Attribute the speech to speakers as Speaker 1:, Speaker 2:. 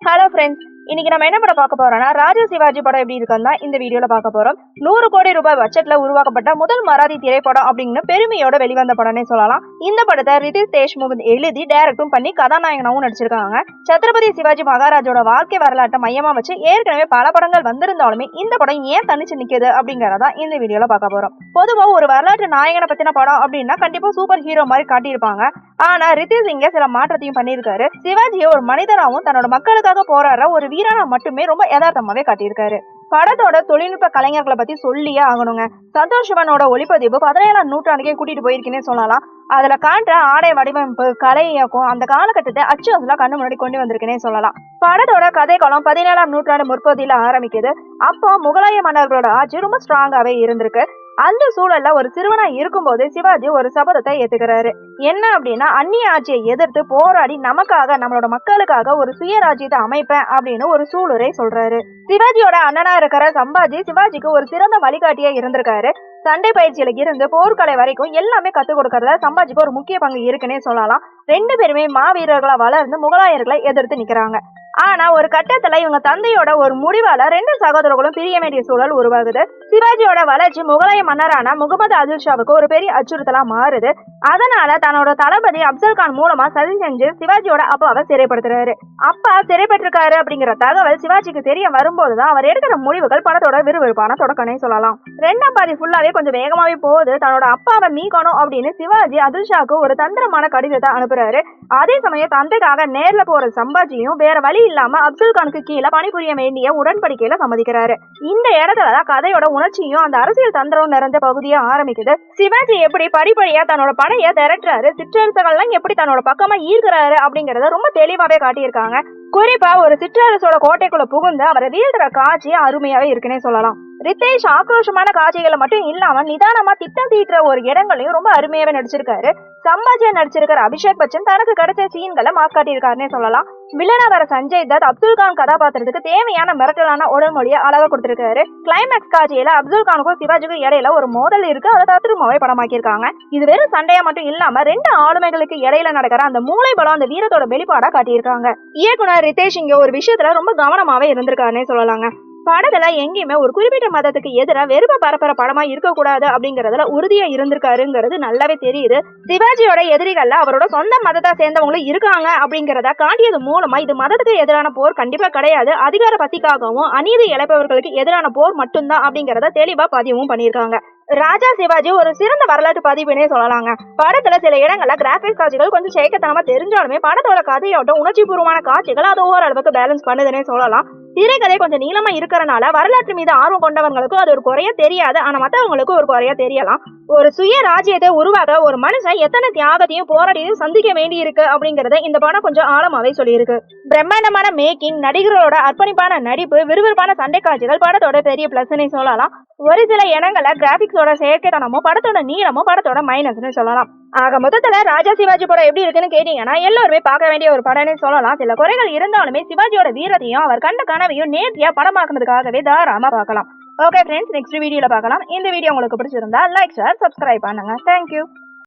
Speaker 1: Hello friends, இன்னைக்கு நம்ம என்ன படம் பார்க்க போறோம்னா ராஜா சிவாஜி படம் எப்படி இருக்குன்னு தான் இந்த வீடியோல பார்க்க போறோம். 100 கோடி ரூபாய் பட்ஜெட்ல உருவாக்கப்பட்ட முதல் மராத்தி திரைப்படம் அப்படின்னு பெருமையோட வெளிவந்த படம்னே சொல்லலாம். இந்த படத்தை ரிதேஷ் தேஷ்முக் எழுதி டைரக்டும் பண்ணி கதாநாயகனாவும் நடிச்சிருக்காங்க. சத்ரபதி சிவாஜி மகாராஜோட வாழ்க்கை வரலாற்றை மையமா வச்சு ஏற்கனவே பல படங்கள் வந்திருந்தாலுமே இந்த படம் ஏன் தனிச்சு நிக்குது அப்படிங்கறத இந்த வீடியோல பார்க்க போறோம். பொதுவா ஒரு வரலாற்று நாயகனை பத்தின படம் அப்படின்னா கண்டிப்பா சூப்பர் ஹீரோ மாதிரி காட்டியிருப்பாங்க. ஆனா ரிதேஷ் இங்க சில மாற்றத்தையும் பண்ணியிருக்காரு. சிவாஜியை ஒரு மனிதராகவும் தன்னோட மக்களுக்காக போராடுற ஒரு வீரனா மட்டுமே ரொம்ப யதார்த்தமாவே காட்டியிருக்காரு. படத்தோட தொழில்நுட்ப கலைஞர்களை பத்தி சொல்லியே ஆகணுங்க. சந்தோஷ் சிவனோட ஒளிப்பதிவு 17ஆம் நூற்றாண்டுக்கே கூட்டிட்டு போயிருக்கேன்னே சொல்லலாம். அதுல காட்டுற ஆடை வடிவமைப்பு, கலை இயக்கம் அந்த காலகட்டத்தை அச்சு அசலா கண்ணு முன்னாடி கொண்டு வந்திருக்கேனே சொல்லலாம். படத்தோட கதை காலம் 17ஆம் நூற்றாண்டு முற்பகுதியில ஆரம்பிக்குது. அப்போ முகலாய மன்னர்களோட ஆட்சி ரொம்ப ஸ்ட்ராங்காவே இருந்திருக்கு. அந்த சூழல்ல ஒரு சிறுவனா இருக்கும்போது சிவாஜி ஒரு சபதத்தை ஏத்துக்கிறாரு. என்ன அப்படின்னா, அந்நிய ஆட்சியை எதிர்த்து போராடி நமக்காக நம்மளோட மக்களுக்காக ஒரு சுயராஜ்யத்தை அமைப்பேன் அப்படின்னு ஒரு சூளுரை சொல்றாரு. சிவாஜியோட அண்ணனா இருக்கிற சம்பாஜி சிவாஜிக்கு ஒரு சிறந்த வழிகாட்டியா இருந்திருக்காரு. சண்டை பயிற்சியில இருந்து போர்க்கலை வரைக்கும் எல்லாமே கத்துக் கொடுக்கறதுல சம்பாஜிக்கு ஒரு முக்கிய பங்கு இருக்குன்னே சொல்லலாம். 2 பேருமே மாவீரர்களா வளர்ந்து முகலாயர்களை எதிர்த்து நிக்கிறாங்க. ஆனா ஒரு கட்டத்துல இவங்க தந்தையோட ஒரு முடிவால 2 சகோதரர்களும் பிரிய வேண்டிய சூழல் உருவாகுது. சிவாஜியோட வளர்ச்சி முகலாய மன்னரான முகமது அதில் ஷாவுக்கு ஒரு பெரிய அச்சுறுத்தலா மாறுது. அதனால தன்னோட தளபதி அப்சல்கான் மூலமா சதி செஞ்சு சிவாஜியோட அப்பாவை சிறைப்படுத்துறாரு. அப்பா சிறைப்பட்டிருக்காரு அப்படிங்கிற தகவல் சிவாஜிக்கு தெரிய வரும்போதுதான் அவர் எடுக்கிற முடிவுகள் படத்தோட விறுவிறுப்பான தொடக்கனே சொல்லலாம். 2ஆம் பாதி ஃபுல்லாவே கொஞ்சம் வேகமாவே போகுது. தன்னோட அப்பாவை மீட்கணும் அப்படின்னு சிவாஜி அதில் ஷாவுக்கு ஒரு தந்திரமான கடிதத்தை அனுப்புறாரு. அதே சமயம் தந்தைக்காக நேர்ல போற சம்பாஜியும் வேற வழி இல்லாம அப்துல்கானுக்கு கீழே பணிபுரிய வேண்டிய உடன்படிக்கையில சம்மதிக்கிறாரு. இந்த இடத்துலதான் கதையோட உணர்ச்சியும் அந்த அரசியல் தந்திரம் நிறைந்த பகுதியா ஆரம்பிக்குது. சிவாஜி எப்படி படிப்படியா தன்னோட படைய திரட்டுறாரு, சிற்றரசுகள்லாம் எப்படி தன்னோட பக்கமா ஈர்க்கிறாரு அப்படிங்கறத ரொம்ப தெளிவாவே காட்டியிருக்காங்க. குறிப்பா ஒரு சிற்றரசோட கோட்டைக்குள்ள புகுந்து அவரை வீழ்த்துற காட்சி அருமையாவே இருக்குன்னே சொல்லலாம். ரிதேஷ் ஆக்ரோஷமான காட்சிகளை மட்டும் இல்லாம நிதானமா திட்டம் தீட்டுற ஒரு இடங்களையும் ரொம்ப அருமையாவே நடிச்சிருக்காரு. சம்பாஜியா நடிச்சிருக்கிற அபிஷேக் பச்சன் தனக்கு கிடைச்ச சீன்களை மாஸ் காட்டியிருக்காருன்னே சொல்லலாம். வில்லனா வர சஞ்சய் தத் அப்துல்கான் கதாபாத்திரத்துக்கு தேவையான மிரட்டலான உடல் மொழியை அழகா கொடுத்திருக்காரு. கிளைமேக்ஸ் காட்சியில அப்துல்கானுக்கும் சிவாஜிக்கும் இடையில ஒரு மோதல் இருக்கு. அதை தத்ரூபமாவே படமாக்கியிருக்காங்க. இது வெறும் சண்டையா மட்டும் இல்லாம 2 ஆளுமைகளுக்கு இடையில நடக்கிற அந்த மூளை பலம், அந்த வீரத்தோட வெளிப்பாடா காட்டியிருக்காங்க. இயக்குனர் ரிதேஷ் இங்க ஒரு விஷயத்துல ரொம்ப கவனமாவே இருந்திருக்காருன்னே சொல்லலாங்க. படத்துல எங்கேயுமே ஒரு குறிப்பிட்ட மதத்துக்கு எதிராக வெறுப்ப பரப்புற படமா இருக்கக்கூடாது அப்படிங்கறதுல உறுதியா இருந்திருக்காருங்கிறது நல்லாவே தெரியுது. சிவாஜியோட எதிரிகள்ல அவரோட சொந்த மதத்தை சேர்ந்தவங்களும் இருக்காங்க அப்படிங்கறத காட்டியது மூலமா இது மதத்துக்கு எதிரான போர் கண்டிப்பா கிடையாது, அதிகார பசிக்காகவும் அநீதி இழைப்பவர்களுக்கு எதிரான போர் மட்டும்தான் அப்படிங்கறத தெளிவா பதிவும் பண்ணியிருக்காங்க. ராஜா சிவாஜி ஒரு சிறந்த வரலாற்று பதிவுனே சொல்லலாங்க. படத்துல சில இடங்கள்ல கிராபிக்ஸ் காட்சிகள் கொஞ்சம் சேக்கத்தனமா தெரிஞ்சாலுமே படத்தோட கதையோட உணர்ச்சி பூர்வமான காட்சிகள் அதை ஓரளவுக்கு பேலன்ஸ் பண்ணுதுன்னே சொல்லலாம். திரைக்கதை கொஞ்சம் நீளமா இருக்கிறனால வரலாற்று மீது ஆர்வம் கொண்டவங்களுக்கும் அது ஒரு குறைய தெரியாது. ஆனா மற்றவங்களுக்கும் ஒரு குறைய தெரியலாம். ஒரு சுய ராஜ்யத்தை உருவாக்க ஒரு மனுஷன் எத்தனை தியாகத்தையும் போராடியும் சந்திக்க வேண்டி இருக்கு அப்படிங்கறத இந்த படம் கொஞ்சம் ஆழமாவே சொல்லியிருக்கு. பிரம்மாண்டமான மேக்கிங், நடிகர்களோட அர்ப்பணிப்பான நடிப்பு, விறுவிறுப்பான சண்டை காட்சிகள் படத்தோட பெரிய பிளஸ்னே சொல்லலாம். ஒரு சில இடங்கள்ல கிராபிக்ஸோட செயற்கைத்தனமும் படத்தோட நீளமும் படத்தோட மைனஸ்னு சொல்லலாம். ஆக மொத்தத்துல ராஜா சிவாஜி படம் எப்படி இருக்குன்னு கேட்டீங்கன்னா எல்லாருமே பார்க்க வேண்டிய ஒரு படம்னு சொல்லலாம். சில குறைகள் இருந்தாலுமே சிவாஜியோட வீரத்தையும் அவர் கண்ட கனவையும் நேர்த்தியா படமாக்குனதுக்காகவே தாராளமா பார்க்கலாம். ஓகே ஃப்ரெண்ட்ஸ், நெக்ஸ்ட் வீடியோல பார்க்கலாம். இந்த வீடியோ உங்களுக்கு பிடிச்சிருந்தா லைக், ஷேர், சப்ஸ்கிரைப் பண்ணுங்க. தேங்க்யூ.